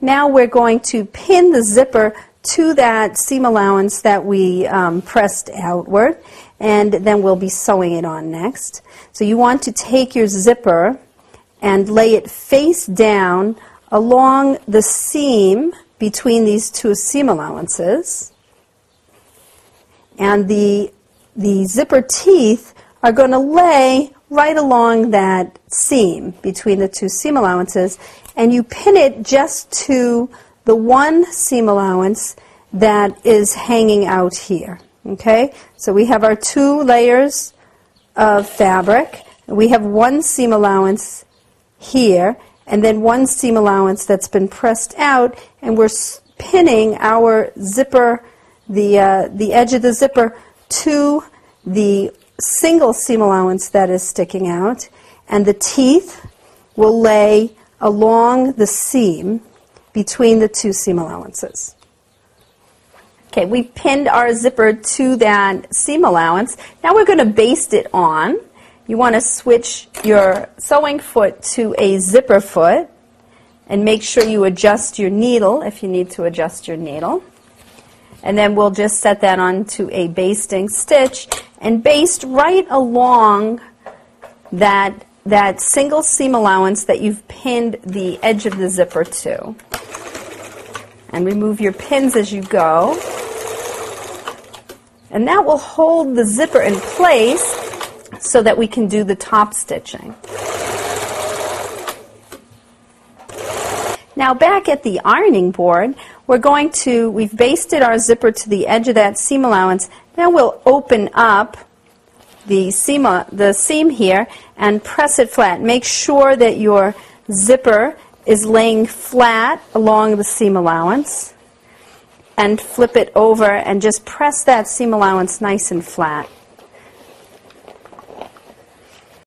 Now we're going to pin the zipper to that seam allowance that we pressed outward, and then we'll be sewing it on next. So you want to take your zipper and lay it face down along the seam between these two seam allowances. And the zipper teeth are going to lay right along that seam between the two seam allowances, and you pin it just to the one seam allowance that is hanging out here. Okay? So we have our two layers of fabric. We have one seam allowance here, and then one seam allowance that's been pressed out, and we're pinning our zipper, the edge of the zipper, to the single seam allowance that is sticking out, and the teeth will lay along the seam between the two seam allowances. Okay, we've pinned our zipper to that seam allowance. Now we're going to baste it on. You want to switch your sewing foot to a zipper foot and make sure you adjust your needle if you need to adjust your needle. And then we'll just set that onto a basting stitch and baste right along that single seam allowance that you've pinned the edge of the zipper to. And remove your pins as you go. And that will hold the zipper in place so that we can do the top stitching. Now back at the ironing board, we've basted our zipper to the edge of that seam allowance. Now we'll open up the seam here and press it flat. Make sure that your zipper is laying flat along the seam allowance, and flip it over and just press that seam allowance nice and flat.